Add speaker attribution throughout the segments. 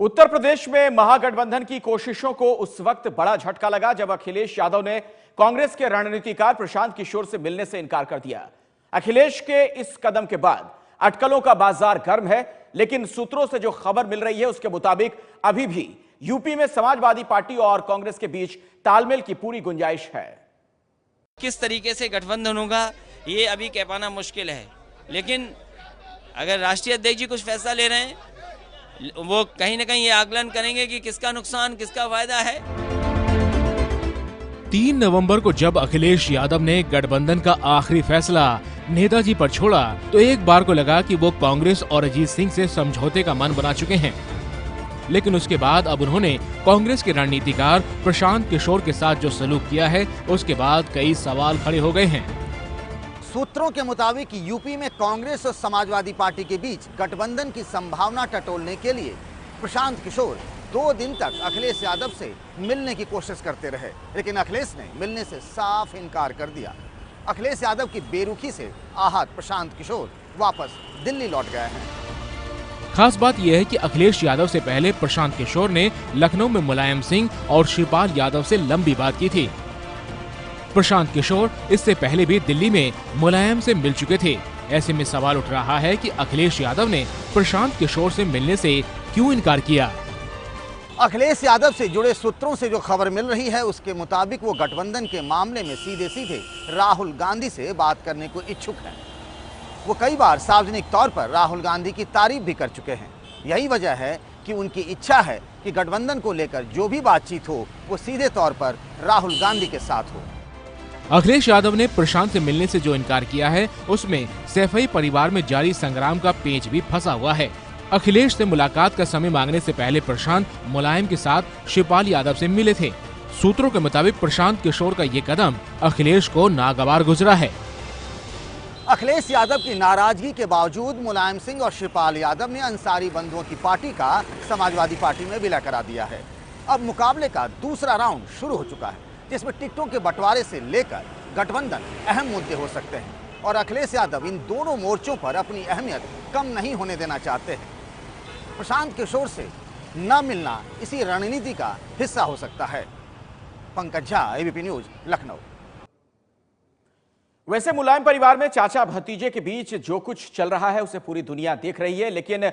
Speaker 1: उत्तर प्रदेश में महागठबंधन की कोशिशों को उस वक्त बड़ा झटका लगा जब अखिलेश यादव ने कांग्रेस के रणनीतिकार प्रशांत किशोर से मिलने से इनकार कर दिया। अखिलेश के इस कदम के बाद अटकलों का बाजार गर्म है, लेकिन सूत्रों से जो खबर मिल रही है उसके मुताबिक अभी भी यूपी में समाजवादी पार्टी और कांग्रेस के बीच तालमेल की पूरी गुंजाइश है।
Speaker 2: किस तरीके से गठबंधन होगा ये अभी कह पाना मुश्किल है, लेकिन अगर राष्ट्रीय अध्यक्ष जी कुछ फैसला ले रहे हैं, वो कहीं ना कहीं ये आकलन करेंगे कि किसका नुकसान किसका फायदा है।
Speaker 3: 3 नवंबर को जब अखिलेश यादव ने गठबंधन का आखिरी फैसला नेताजी पर छोड़ा तो एक बार को लगा कि वो कांग्रेस और अजीत सिंह से समझौते का मन बना चुके हैं, लेकिन उसके बाद अब उन्होंने कांग्रेस के रणनीतिकार प्रशांत किशोर के साथ जो सलूक किया है उसके बाद कई सवाल खड़े हो गए हैं।
Speaker 4: सूत्रों के मुताबिक यूपी में कांग्रेस और समाजवादी पार्टी के बीच गठबंधन की संभावना टटोलने के लिए प्रशांत किशोर 2 दिन तक अखिलेश यादव से मिलने की कोशिश करते रहे, लेकिन अखिलेश ने मिलने से साफ इनकार कर दिया। अखिलेश यादव की बेरुखी से आहत प्रशांत किशोर वापस दिल्ली लौट गए हैं।
Speaker 3: खास बात यह है कि अखिलेश यादव से पहले प्रशांत किशोर ने लखनऊ में मुलायम सिंह और शिवपाल यादव से लंबी बात की थी। प्रशांत किशोर इससे पहले भी दिल्ली में मुलायम से मिल चुके थे। ऐसे में सवाल उठ रहा है कि अखिलेश यादव ने प्रशांत किशोर से मिलने से क्यों इनकार किया।
Speaker 4: अखिलेश यादव से जुड़े सूत्रों से जो खबर मिल रही है उसके मुताबिक वो गठबंधन के मामले में सीधे सीधे राहुल गांधी से बात करने को इच्छुक हैं। वो कई बार सार्वजनिक तौर पर राहुल गांधी की तारीफ भी कर चुके हैं। यही वजह है कि उनकी इच्छा है कि गठबंधन को लेकर जो भी बातचीत हो वो सीधे तौर पर राहुल गांधी के साथ हो।
Speaker 3: अखिलेश यादव ने प्रशांत से मिलने से जो इनकार किया है उसमें सैफई परिवार में जारी संग्राम का पेंच भी फंसा हुआ है। अखिलेश से मुलाकात का समय मांगने से पहले प्रशांत मुलायम के साथ शिवपाल यादव से मिले थे। सूत्रों के मुताबिक प्रशांत किशोर का ये कदम अखिलेश को नागवार गुजरा है।
Speaker 4: अखिलेश यादव की नाराजगी के बावजूद मुलायम सिंह और शिवपाल यादव ने अंसारी बंधुओं की पार्टी का समाजवादी पार्टी में विलय करा दिया है। अब मुकाबले का दूसरा राउंड शुरू हो चुका है, जिसमें टिकटों के बंटवारे से लेकर गठबंधन अहम मुद्दे हो सकते हैं और अखिलेश यादव इन दोनों मोर्चों पर अपनी अहमियत कम नहीं होने देना चाहते हैं। प्रशांत किशोर से न मिलना इसी रणनीति का हिस्सा हो सकता है। Pankaj Jha, ABP news, Lucknow.
Speaker 1: वैसे मुलायम परिवार में चाचा भतीजे के बीच जो कुछ चल रहा है उसे पूरी दुनिया देख रही है, लेकिन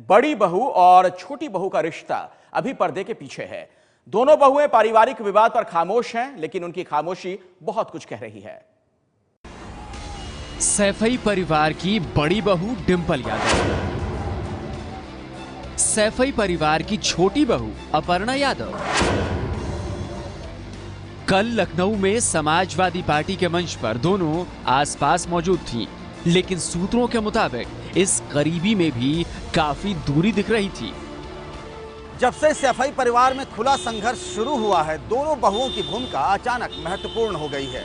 Speaker 1: बड़ी बहू और छोटी बहू का रिश्ता अभी पर्दे के पीछे है। दोनों बहुएं पारिवारिक विवाद पर खामोश हैं, लेकिन उनकी खामोशी बहुत कुछ कह रही है।
Speaker 5: सैफई परिवार की बड़ी बहू डिंपल यादव, सैफई परिवार की छोटी बहू अपर्णा यादव कल लखनऊ में समाजवादी पार्टी के मंच पर दोनों आसपास मौजूद थीं, लेकिन सूत्रों के मुताबिक इस करीबी में भी काफी दूरी दिख रही थी।
Speaker 4: जब से सैफई परिवार में खुला संघर्ष शुरू हुआ है, दोनों बहुओं की भूमिका अचानक महत्वपूर्ण हो गई है।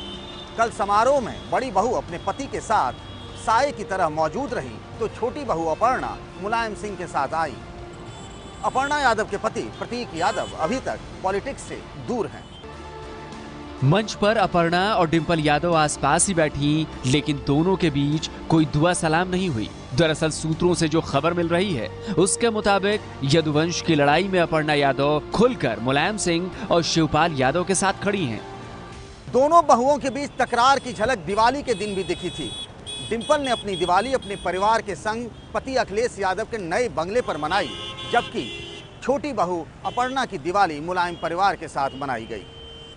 Speaker 4: कल समारोह में बड़ी बहू अपने पति के साथ साये की तरह मौजूद रही तो छोटी बहू अपर्णा मुलायम सिंह के साथ आई। अपर्णा यादव के पति प्रतीक यादव अभी तक पॉलिटिक्स से दूर हैं।
Speaker 5: मंच पर अपर्णा और डिंपल यादव आसपास ही बैठी, लेकिन दोनों के बीच कोई दुआ सलाम नहीं हुई। दरअसल सूत्रों से जो खबर मिल रही है उसके मुताबिक यदुवंश की लड़ाई में अपर्णा यादव खुलकर मुलायम सिंह और शिवपाल यादव के साथ खड़ी हैं।
Speaker 4: दोनों बहुओं के बीच तकरार की झलक दिवाली के दिन भी दिखी थी। डिंपल ने अपनी दिवाली अपने परिवार के संग पति अखिलेश यादव के नए बंगले पर मनाई, जबकि छोटी बहू अपर्णा की दिवाली मुलायम परिवार के साथ मनाई गई।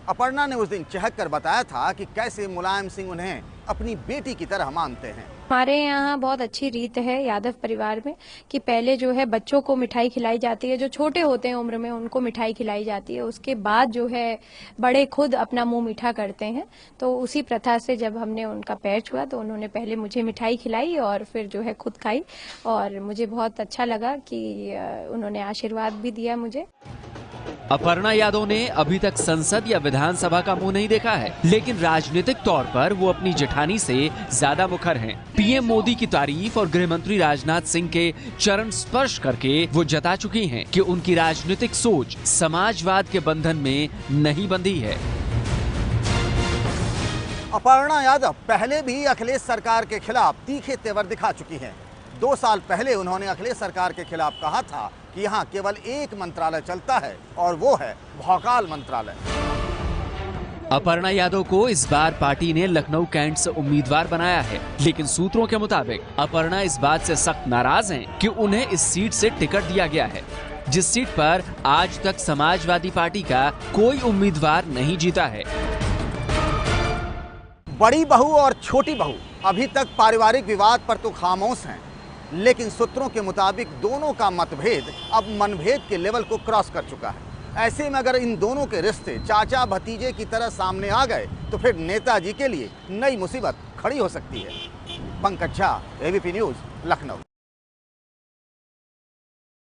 Speaker 4: अपर्णा ने उस दिन चहक कर बताया था कि कैसे मुलायम सिंह उन्हें अपनी बेटी की तरह मानते हैं।
Speaker 6: हमारे यहाँ बहुत अच्छी रीत है यादव परिवार में कि पहले जो है बच्चों को मिठाई खिलाई जाती है, जो छोटे होते हैं उम्र में उनको मिठाई खिलाई जाती है, उसके बाद जो है बड़े खुद अपना मुंह मीठा करते हैं। तो उसी प्रथा से जब हमने उनका पैर छुआ तो उन्होंने पहले मुझे मिठाई खिलाई और फिर जो है खुद खाई, और मुझे बहुत अच्छा लगा कि उन्होंने आशीर्वाद भी दिया मुझे।
Speaker 5: अपर्णा यादव ने अभी तक संसद या विधानसभा का मुंह नहीं देखा है, लेकिन राजनीतिक तौर पर वो अपनी जेठानी से ज्यादा मुखर हैं। पीएम मोदी की तारीफ और गृह मंत्री राजनाथ सिंह के चरण स्पर्श करके वो जता चुकी हैं कि उनकी राजनीतिक सोच समाजवाद के बंधन में नहीं बंधी है।
Speaker 4: अपर्णा यादव पहले भी अखिलेश सरकार के खिलाफ तीखे तेवर दिखा चुकी हैं। 2 साल पहले उन्होंने अखिलेश सरकार के खिलाफ कहा था कि यहाँ केवल एक मंत्रालय चलता है और वो है भौकाल मंत्रालय।
Speaker 5: अपर्णा यादव को इस बार पार्टी ने लखनऊ कैंट से उम्मीदवार बनाया है, लेकिन सूत्रों के मुताबिक अपर्णा इस बात से सख्त नाराज हैं कि उन्हें इस सीट से टिकट दिया गया है, जिस सीट पर आज तक समाजवादी पार्टी का कोई उम्मीदवार नहीं जीता है।
Speaker 4: बड़ी बहू और छोटी बहू अभी तक पारिवारिक विवाद पर तो खामोश हैं, लेकिन सूत्रों के मुताबिक दोनों का मतभेद अब मनभेद के लेवल को क्रॉस कर चुका है। ऐसे में अगर इन दोनों के रिश्ते चाचा भतीजे की तरह सामने आ गए तो फिर नेताजी के लिए नई मुसीबत खड़ी हो सकती है। Pankaj Jha, ABP news, Lucknow.